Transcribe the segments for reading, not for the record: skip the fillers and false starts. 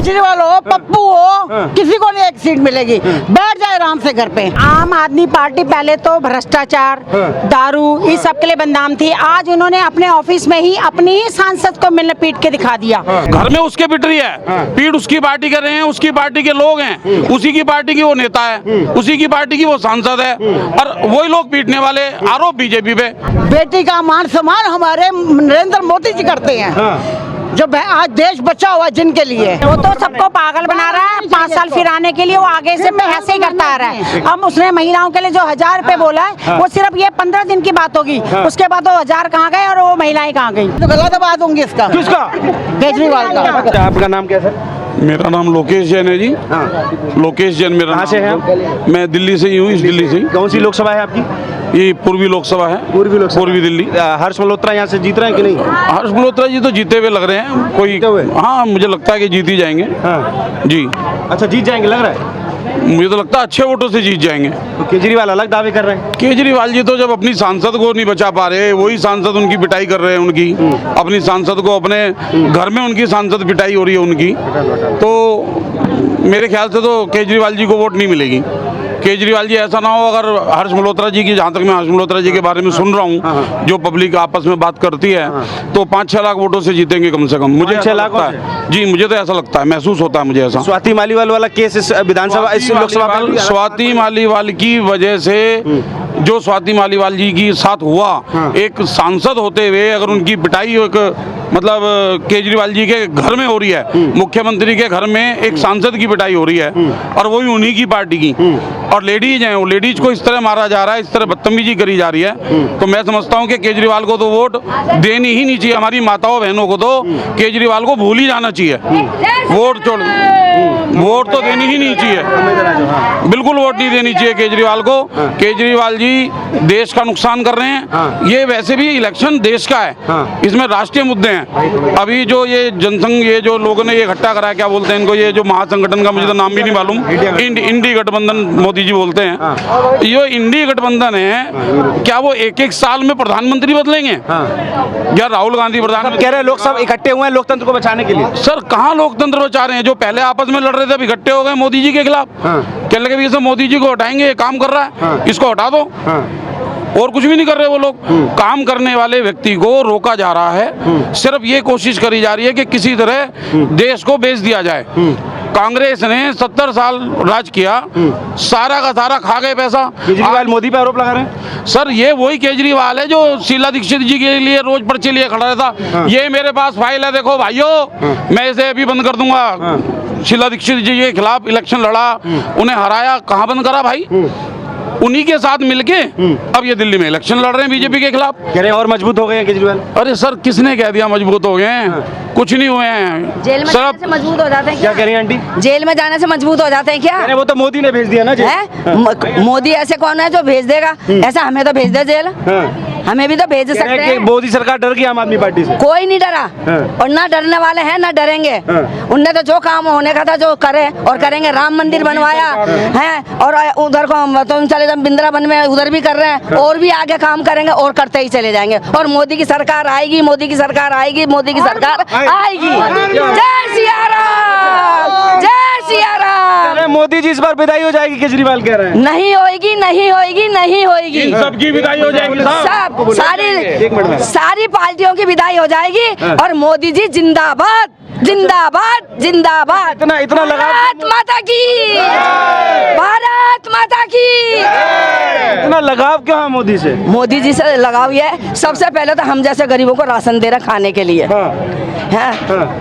केजरीवाल हो, पप्पू हो, किसी को नहीं एक सीट मिलेगी। बैठ जाए आराम से घर पे। आम आदमी पार्टी पहले तो भ्रष्टाचार, दारू, इस सब के लिए बदनाम थी। आज उन्होंने अपने ऑफिस में ही अपनी ही सांसद को मिलने पीट के दिखा दिया। घर में उसके पिट रही है, पीट उसकी पार्टी कर रहे हैं, उसकी पार्टी के लोग हैं, उसी की पार्टी की वो नेता है, उसी की पार्टी की वो सांसद है, और वही लोग पीटने वाले आरोप बीजेपी पे। बेटी का मान सम्मान हमारे नरेंद्र मोदी जी करते हैं, जो आज देश बचा हुआ जिनके लिए। वो तो सबको पागल बना रहा है, 5 साल फिर आने के लिए वो आगे से ऐसे ही करता आ रहा है। अब उसने महिलाओं के लिए जो 1000 रुपए बोला है, वो सिर्फ ये 15 दिन की बात होगी, उसके बाद वो 1000 कहाँ गए और वो महिलाएं कहाँ गई। तो गला दबा दूंगी इसका। किसका? केजरीवाल का। आपका नाम क्या सर? मेरा नाम लोकेश जैन है जी। लोकेश जैन मेरा कहाँ नाम से हैं है। मैं दिल्ली से ही हूँ, इस दिल्ली से ही। कौन सी लोकसभा है आपकी? ये पूर्वी लोकसभा है। पूर्वी दिल्ली। हर्ष मल्होत्रा यहाँ से जीत रहे हैं कि नहीं? हर्ष मल्होत्रा जी तो जीते हुए लग रहे हैं। कोई जीते हुए? हाँ, मुझे लगता है कि जीत ही जाएंगे। जी अच्छा, जीत जाएंगे लग रहा है। मुझे तो लगता है अच्छे वोटों से जीत जाएंगे। तो केजरीवाल अलग दावे कर रहे हैं। केजरीवाल जी तो जब अपनी सांसद को नहीं बचा पा रहे, वही सांसद उनकी पिटाई कर रहे हैं। उनकी अपनी सांसद को, अपने घर में उनकी सांसद पिटाई हो रही है उनकी, तो मेरे ख्याल से तो केजरीवाल जी को वोट नहीं मिलेगी। केजरीवाल जी ऐसा ना हो, अगर हर्ष मल्होत्रा जी की, जहाँ तक मैं हर्ष मल्होत्रा जी के बारे में सुन रहा हूँ, जो पब्लिक आपस में बात करती है, तो 5-6 लाख वोटों से जीतेंगे कम से कम। मुझे 5-6 लाख लगता है जी, मुझे तो ऐसा लगता है, महसूस होता है मुझे ऐसा। स्वाति मालीवाल वाला केस इस विधानसभा, इस लोकसभा में स्वाति मालीवाल की वजह से, जो स्वाति मालीवाल जी की साथ हुआ, एक सांसद होते हुए अगर उनकी पिटाई एक मतलब केजरीवाल जी के घर में हो रही है, मुख्यमंत्री के घर में एक सांसद की पिटाई हो रही है, और वो भी उन्हीं की पार्टी की, और लेडीज हैं, वो लेडीज को इस तरह मारा जा रहा है, इस तरह बदतमीजी करी जा रही है, तो मैं समझता हूँ कि केजरीवाल को तो वोट देनी ही नहीं चाहिए। हमारी माताओं बहनों को तो केजरीवाल को भूल ही जाना चाहिए। वोट छोड़, वोट तो देनी ही नहीं चाहिए, बिल्कुल वोट नहीं देनी चाहिए केजरीवाल को। केजरीवाल जी देश का नुकसान कर रहे हैं। ये वैसे भी इलेक्शन देश का है, इसमें राष्ट्रीय मुद्दे हैं। अभी जो ये जनसंघ, ये जो लोगों ने ये इकट्ठा करा, क्या बोलते हैं इनको, ये जो महासंगठन का मुझे तो नाम भी नहीं मालूम, इंडी गठबंधन मोदी जी बोलते हैं। ये इंडी गठबंधन है, क्या वो एक साल में प्रधानमंत्री बदलेंगे? या राहुल गांधी प्रधानमंत्री कह रहे हैं लोग सब इकट्ठे हुए हैं लोकतंत्र को बचाने के लिए। सर कहाँ लोकतंत्र बचा रहे हैं? जो पहले आपस में लड़ रहे थे, अब इकट्ठे हो गए मोदी जी के खिलाफ। क्या लगे भी मोदी जी को हटाएंगे, ये काम कर रहा है, इसको हटा दो। और कुछ भी नहीं कर रहे वो लोग। काम करने वाले व्यक्ति को रोका जा रहा है, सिर्फ ये कोशिश करी जा रही है कि किसी तरह देश को बेच दिया जाए। कांग्रेस ने 70 साल राज किया, सारा का सारा खा गए पैसा। केजरीवाल मोदी पे आरोप लगा रहे हैं। सर ये वही केजरीवाल है जो शीला दीक्षित जी के लिए रोज पर्ची लिए खड़ा रहता। ये मेरे पास फाइल है, देखो भाइयों, मैं इसे अभी बंद कर दूंगा। शीला दीक्षित जी के खिलाफ इलेक्शन लड़ा, उन्हें हराया, कहाँ बंद करा भाई? उन्हीं के साथ मिलके अब ये दिल्ली में इलेक्शन लड़ रहे हैं बीजेपी के खिलाफ। कह रहे हैं और मजबूत हो गए हैं केजरीवाल। अरे सर किसने कह दिया मजबूत हो गए हैं? कुछ नहीं हुए हैं। जेल में जाने से मजबूत हो जाते हैं क्या कह रही हैं आंटी? जेल में जाने से मजबूत हो जाते हैं क्या? अरे वो तो मोदी ने भेज दिया ना जेल। मोदी ऐसे कौन है जो भेज देगा? ऐसा हमें तो भेज दे जेल, हमें भी तो भेज सकते हैं। मोदी सरकार डर गई आम आदमी पार्टी से। कोई नहीं डरा, और ना डरने वाले हैं ना डरेंगे। उनने तो जो काम होने का था जो करे और करेंगे। राम मंदिर बनवाया है, और उधर को तो चले बिंद्रावन में उधर भी कर रहे हैं, और भी आगे काम करेंगे और करते ही चले जाएंगे। और मोदी की सरकार आएगी, मोदी की सरकार आएगी, मोदी की सरकार आएगी। जय सिया राम, जय सिया राम। मोदी जी इस बार विदाई हो जाएगी, केजरीवाल कह रहे हैं। नहीं होएगी, नहीं होएगी, नहीं होएगी। सबकी विदाई हो जाएगी, सब सारी पार्टियों की विदाई हो जाएगी, और मोदी जी जिंदाबाद, जिंदाबाद, जिंदाबाद। इतना लगाव, भारत माता की, भारत माता की। इतना लगाव क्यों है मोदी से? मोदी जी से लगाव ये है, सबसे पहले तो हम जैसे गरीबों को राशन दे रहे खाने के लिए है,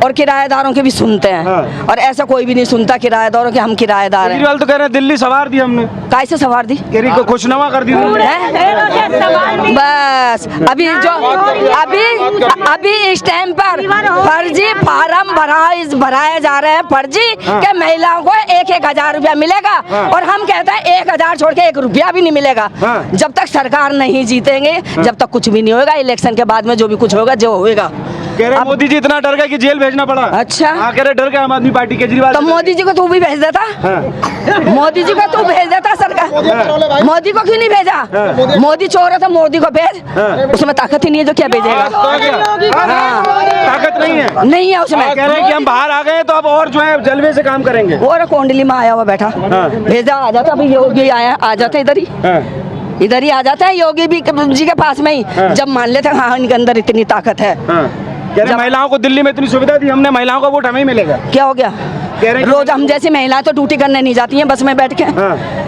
और किराएदारों के भी सुनते हैं, और ऐसा कोई भी नहीं सुनता किराएदारों के। हम किराएदार हैं। केजरीवाल तो कह रहे हैं दिल्ली सवार दी हमने। कैसे सवार दी? खुशनुमा कर दी बस। अभी जो अभी इस टाइम पर फर्जी फार्म भराए जा रहे हैं, फर्जी के महिलाओं को 1,000 रुपया मिलेगा, और हम कहते हैं 1,000 छोड़ के 1 रुपया भी नहीं मिलेगा। जब तक सरकार नहीं जीतेंगे, जब तक कुछ भी नहीं होगा। इलेक्शन के बाद में जो भी कुछ होगा, जो होगा। कह रहे मोदी जी इतना डर गए कि जेल भेजना पड़ा। अच्छा, कह रहे डर गए आम आदमी पार्टी केजरीवाल। तो मोदी जी को तू भी भेज देता, मोदी जी को तू भेज देता सरकार। मोदी को क्यों नहीं भेजा? मोदी चोर है तो मोदी को भेज, उसमें ताकत ही नहीं है जो क्या भेजेगा। ताकत नहीं है, नहीं है उसमें। कह रहे हैं कि हम बाहर आ गए तो अब और जो है जलवे से काम करेंगे। वो रहा कोंडली में आया हुआ बैठा, भेजा आ जाता। अभी योगी आया, आ जाते इधर ही आ जाता है योगी भी जी के पास में ही। जब मान लेते हैं हाँ इनके अंदर इतनी ताकत है। कह रहे महिलाओं को दिल्ली में इतनी सुविधा दी हमने, महिलाओं का वोट हमें ही मिलेगा। क्या हो गया? कह रहे हैं रोज हम जैसी महिलाएं तो ड्यूटी करने नहीं जाती हैं बस में बैठ के।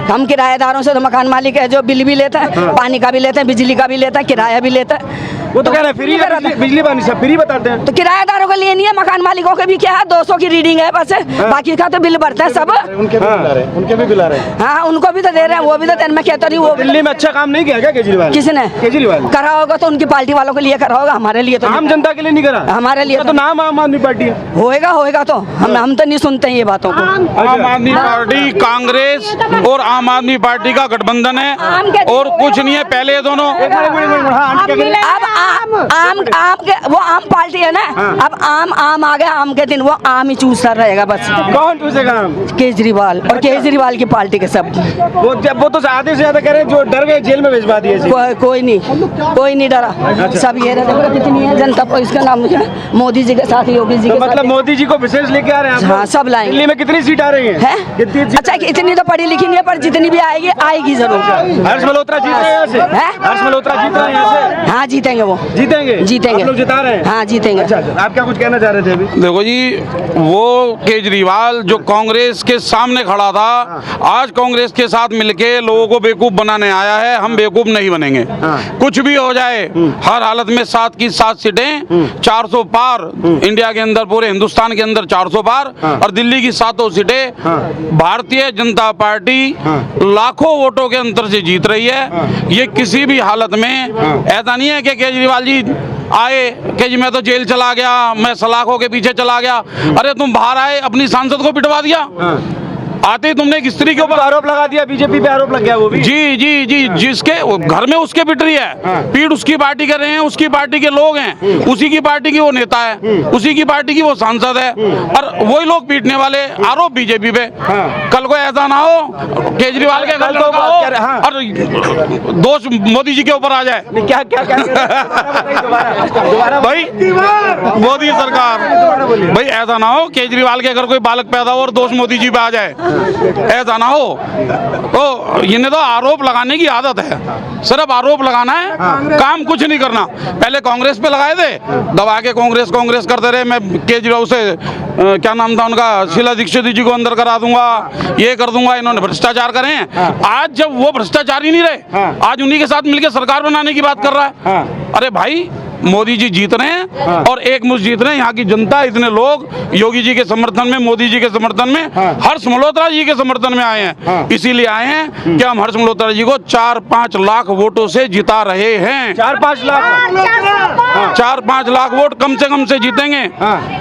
हम किराएदारों से तो मकान मालिक है जो बिल भी लेता है, पानी का भी लेता है, बिजली का भी लेता है, किराया भी लेता है। वो तो कह रहे हैं फ्री बिजली पानी सब फ्री बताते हैं। तो किराएदारों के लिए नहीं है, मकान मालिकों के भी क्या है 200 की रीडिंग है बस, बाकी का तो बिल भरता है सब। उनके भी बिल आ रहे हैं। हाँ उनको भी तो दे रहे हैं, वो भी तो मैं कहता रही वो दिल्ली में अच्छा काम नहीं किया क्या केजरीवाल? किसने केजरीवाल करा होगा तो उनकी पार्टी वालों के लिए करा होगा, हमारे लिए तो आम जनता के लिए नहीं करा। हमारे लिए तो नाम आम आदमी पार्टी है। होएगा तो हम तो नहीं सुनते हैं ये बातों को। आम आदमी पार्टी कांग्रेस और आम आदमी पार्टी का गठबंधन है और कुछ नहीं है। पहले ये दोनों अब आम के वो आम पार्टी है ना, अब आम आ गया, आम के दिन वो आम ही चूसता रहेगा बस। कौन चूसेगा आम? केजरीवाल और केजरीवाल की पार्टी के सब। वो तो आधे से ज्यादा कह रहे हैं जो डर गए जेल में भिजवा दिए। कोई नहीं डरा। सब ये कितनी है जनता को, इसका नाम क्या है? मोदी जी के साथ, योगी जी के साथ। मतलब मोदी जी को विशेष लेके आ रहे हैं। हाँ सब लाएंगे। दिल्ली में कितनी सीट आ रही है? अच्छा इतनी तो पढ़ी लिखी नहीं है पर जितनी भी आएगी जरूर। हर्ष मल्होत्रा जीत रहे हैं यहाँ से? हर्ष मल्होत्रा जीत रहे हैं यहाँ से? हाँ जीतेंगे वो, जीतेंगे। आप लोग जिता रहे हैं? हाँ जीतेंगे। अच्छा, आप क्या कुछ कहना चाह रहे थे अभी? देखो जी, वो केजरीवाल जो कांग्रेस के सामने खड़ा था, आज कांग्रेस के साथ मिलके लोगों को बेवकूफ बनाने आया है। हम बेवकूफ नहीं बनेंगे। कुछ भी हो जाए, हर हालत में 7 की 7 सीटें 400 पार, इंडिया के अंदर पूरे हिंदुस्तान के अंदर 400 पार और दिल्ली की 7 सीटें भारतीय जनता पार्टी लाखों वोटों के अंतर से जीत रही है। ये किसी भी हालत में ऐसा नहीं है कि केजरीवाल जी आए कि जी मैं तो जेल चला गया, मैं सलाखों के पीछे चला गया। अरे तुम बाहर आए, अपनी सांसद को पिटवा दिया। आते ही तुमने एक स्त्री के ऊपर आरोप लगा दिया, बीजेपी पे आरोप लग गया वो भी। जी, जिसके घर में उसके पिट रही है, पीठ उसकी पार्टी कर रहे हैं, उसकी पार्टी के लोग हैं, उसी की पार्टी की वो नेता है, उसी की पार्टी की वो सांसद है और वही लोग पीटने वाले, आरोप बीजेपी पे। कल को ऐसा ना हो केजरीवाल के घर और दोष मोदी जी के ऊपर आ जाए। क्या भाई मोदी सरकार, भाई ऐसा ना हो केजरीवाल के घर कोई बालक पैदा हो और दोष मोदी जी पे आ जाए, ऐसा ना हो। तो इन्हें तो आरोप लगाने की आदत है, सिर्फ आरोप लगाना है, काम कुछ नहीं करना। पहले कांग्रेस पे लगाए थे, दबा के कांग्रेस करते रहे। मैं केजरीवाल से क्या नाम था उनका, शीला दीक्षित जी को अंदर करा दूंगा, ये कर दूंगा। इन्होंने भ्रष्टाचार करे हैं। आज जब वो भ्रष्टाचार ही नहीं रहे, आज उन्हीं के साथ मिलकर सरकार बनाने की बात कर रहा है। अरे भाई मोदी जी जीत रहे हैं और एक मुश्त जीत रहे हैं। यहाँ की जनता, इतने लोग योगी जी के समर्थन में, मोदी जी के समर्थन में, हर्ष मल्होत्रा जी के समर्थन में आए हैं। इसीलिए आए हैं कि हम हर्ष मल्होत्रा जी को 4-5 लाख वोटों से जिता रहे हैं। 4-5 लाख 4-5 लाख वोट कम से कम से जीतेंगे।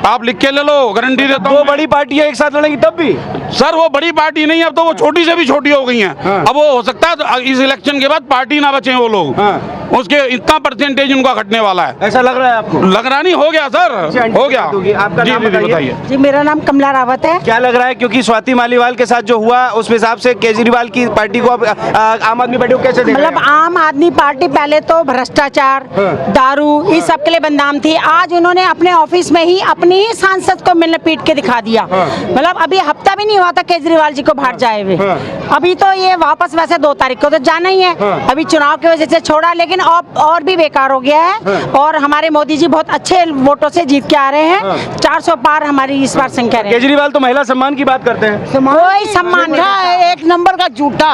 आप लिख के ले लो, गारंटी देता हूँ। दो बड़ी पार्टियां एक साथ लड़ेंगी तब भी? सर वो बड़ी पार्टी नहीं है, अब तो वो छोटी से भी छोटी हो गई हैं। अब वो हो सकता है इस इलेक्शन के बाद पार्टी ना बचे वो लोग, उसके इतना परसेंटेज उनका घटने वाला है। ऐसा लग रहा है आपको? लग रहा नहीं, हो गया सर, हो गया। आपका नाम बताइए। जी मेरा नाम कमला रावत है। क्या लग रहा है, क्योंकि स्वाति मालीवाल के साथ जो हुआ उस हिसाब से केजरीवाल की पार्टी को आम आदमी पार्टी को कैसे देख रहे हैं? मतलब आम आदमी पार्टी पहले तो भ्रष्टाचार, दारू, इस सब के लिए बदनाम थी। आज उन्होंने अपने ऑफिस में ही अपनी ही सांसद को मिलने पीट के दिखा दिया। मतलब अभी हफ्ता भी नहीं हुआ था केजरीवाल जी को बाहर जाए हुए। अभी तो ये वापस वैसे 2 तारीख को तो जाना ही है, अभी चुनाव की वजह से छोड़ा, लेकिन और भी बेकार हो गया है। और हमारे मोदी जी बहुत अच्छे वोटों से जीत के आ रहे हैं। 400 पार हमारी इस बार संख्या है। केजरीवाल तो महिला सम्मान की बात करते हैं। कोई सम्मान नहीं, एक नंबर का झूठा।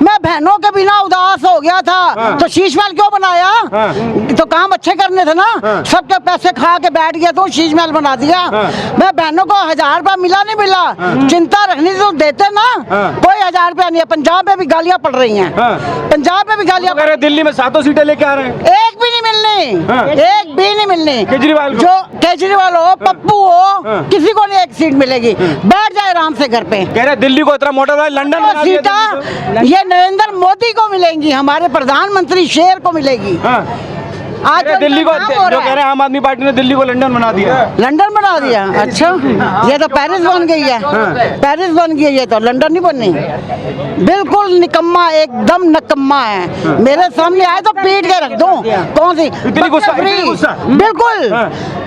मैं बहनों के बिना उदास हो गया था तो शीश महल क्यों बनाया? तो काम अच्छे करने थे ना, सबके पैसे खा के बैठ गया तो शीश महल बना दिया। मैं बहनों को 1000 रुपया मिला नहीं मिला, चिंता रखनी तो देते ना। कोई 1000 रुपया नहीं है। पंजाब में भी गालियां पड़ रही हैं, पंजाब में भी गालियां पड़ रही हैं। दिल्ली में 7 सीटें लेके आ रहे हैं, एक भी नहीं मिलनी, एक भी नहीं मिलनी। केजरीवाल को? जो केजरीवाल हो, पप्पू हो, किसी को नहीं एक सीट मिलेगी। बैठ जाए आराम से घर पे। कह रहे दिल्ली को इतना मोटा है, लंदन बना दिया सीटा दिल्ली को। ये नरेंद्र मोदी को मिलेंगी, हमारे प्रधानमंत्री शेर को मिलेगी। आज तो दिल्ली को काम हो जो रहा कह है। रहे हैं आम आदमी पार्टी ने दिल्ली को लंदन बना दिया। लंदन बना दिया, अच्छा ये तो पेरिस बन गई है। पेरिस बन गई है, ये तो लंदन नहीं बननी। बिल्कुल निकम्मा, एकदम निकम्मा है। मेरे सामने आए तो पीट के रख दूं। कौन सी इतनी गुस्सा, फ्री? इतनी गुस्सा? बिल्कुल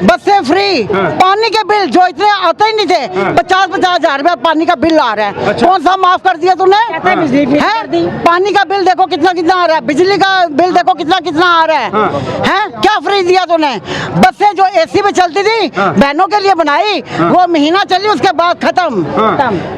बसें फ्री, पानी के बिल जो इतने आते ही नहीं थे, 50-50 हजार रुपया पानी का बिल आ रहा है। कौन सा माफ कर दिया तूने? है पानी का बिल देखो कितना कितना आ रहा है, बिजली का बिल देखो कितना कितना आ रहा है। क्या फ्री दिया तूने? बसें जो एसी में चलती थी बहनों के लिए बनाई, वो महीना चली उसके बाद खत्म।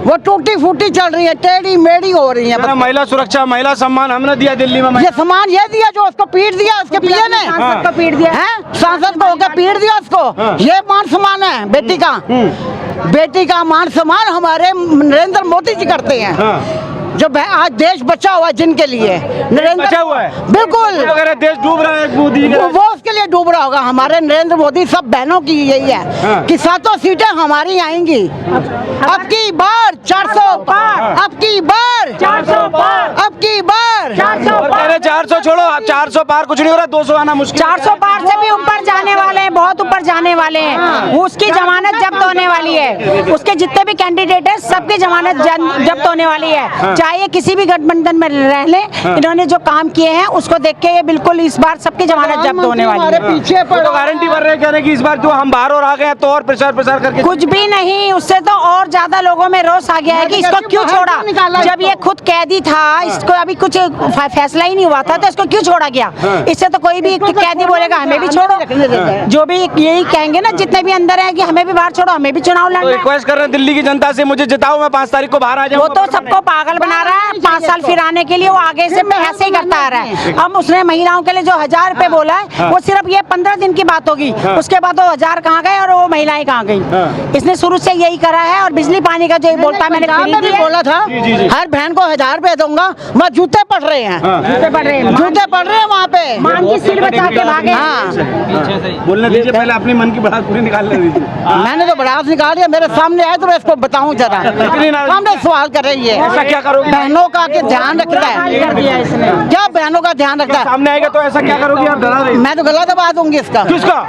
वो टूटी फूटी चल रही है, टेढ़ी मेढ़ी हो रही है। ना महिला सुरक्षा, महिला सम्मान हमने दिया दिल्ली में। ये सामान ये दिया जो उसको पीट दिया, उसके पिए ने सांसद को पीट दिया है, सांसद को होकर पीट दिया उसको। ये मान सम्मान है बेटी का, बेटी का मान सम्मान हमारे नरेंद्र मोदी जी करते हैं। जो आज देश बचा हुआ है जिनके लिए, नरेंद्र बचा हुआ है बिल्कुल। अगर देश डूब रहा है मोदी वो उसके लिए डूब रहा होगा। हमारे नरेंद्र मोदी सब बहनों की यही है कि 7 सीटें हमारी आएंगी। अब की बार 400 पार, अब की बार 400 पार, अब की बार 400 छोड़ो, अब 400 पार कुछ नहीं हो रहा, 200 आना मुश्किल। 400 पार से भी ऊपर जाने वाले हैं, बहुत ऊपर जाने वाले हैं। उसकी जमानत जब्त होने वाली है, उसके जितने भी कैंडिडेट हैं सबकी जमानत जब्त होने वाली है। चाहे ये किसी भी गठबंधन में रह ले, इन्होंने जो काम किए हैं उसको देख के ये बिल्कुल इस बार सबकी जमानत जब्त होने वाली है। पीछे तो गारंटी भर रहे कह रहे कि इस बार जो हम बाहर और आ गए हैं तो और प्रचार करके कुछ भी नहीं, उससे तो और ज्यादा लोगों में रोष आ गया है कि इसको क्यों छोड़ा। जब ये खुद कैदी था, इसको अभी कुछ फैसला ही नहीं हुआ था, तो इसको क्यों छोड़ा गया। इससे तो कोई भी कैदी बोलेगा हमें भी छोड़ो, जो भी यही कहेंगे ना जितने भी अंदर है कि हमें भी बाहर छोड़ो, हमें भी चुनाव लड़ना है। रिक्वेस्ट कर रहे हैं दिल्ली की जनता से, मुझे जिताओ, मैं 5 तारीख को बाहर आ वो जाऊँ। तो सबको पागल बना रहा है, 5 साल फिर आने के लिए वो आगे से ऐसे ही करता आ रहा है। अब उसने महिलाओं के लिए जो 1000 रुपए बोला है वो सिर्फ ये 15 दिन की बात होगी, उसके बाद वो 1000 कहाँ गए और वो महिलाएं कहाँ गई। इसने शुरू से यही करा है। और बिजली पानी का जो बोलता है, मैंने भी बोला था हर बहन को 1000 रुपए दूंगा। वहाँ जूते पड़ रहे हैं, जूते पड़ रहे हैं, जूते पड़ रहे हैं वहाँ पे। मान की सीट बचा के भागे। हाँ बोलने दीजिए, पहले अपने मन की बात पूरी निकालने दीजिए। मैंने तो बड़ा निकाल दिया, मेरे सामने आए तो मैं इसको बताऊं जरा। सामने सवाल कर रही है, ऐसा क्या करोगी? बहनों का के ध्यान रखता है, क्या बहनों का ध्यान रखता है। सामने आएगा तो ऐसा क्या करोगी आप? डरा रही मैं तो गला दबा दूंगी इसका, किसका?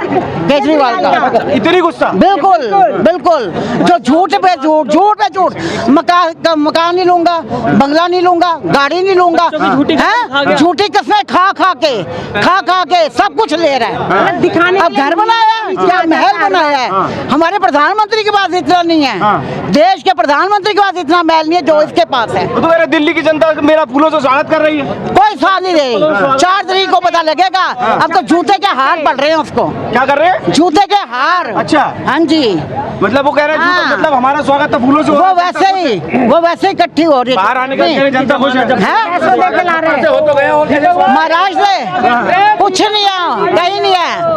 केजरीवाल का। इतनी गुस्सा? बिल्कुल बिल्कुल, जो झूठ पे झूठ, झूठ पे झूठ। मकान नहीं लूंगा, बंगला नहीं लूंगा, गाड़ी नहीं लूंगा, हैं? झूठी कसमें खा खा के सब कुछ ले रहा है। दिखाने अब घर बनाया क्या महल बनाया है। हमारे प्रधानमंत्री के पास इतना नहीं है, देश के प्रधानमंत्री के पास इतना महल नहीं है जो इसके पास है। तो मेरे दिल्ली की जनता मेरा फूलों से स्वागत कर रही है। कोई साथ नहीं रही, 4 तारीख को पता लगेगा। अब तो जूते के हार पड़ रहे हैं उसको। क्या कर रहे हैं? जूते के हार। अच्छा, हाँ जी, मतलब वो कह रहे हैं हाँ। मतलब हमारा स्वागत तो फूलों से वो वैसे ही इकट्ठी हो रही है। बाहर आने का जनता खुश है। महाराष्ट्र से कुछ नहीं है, कहीं नहीं है।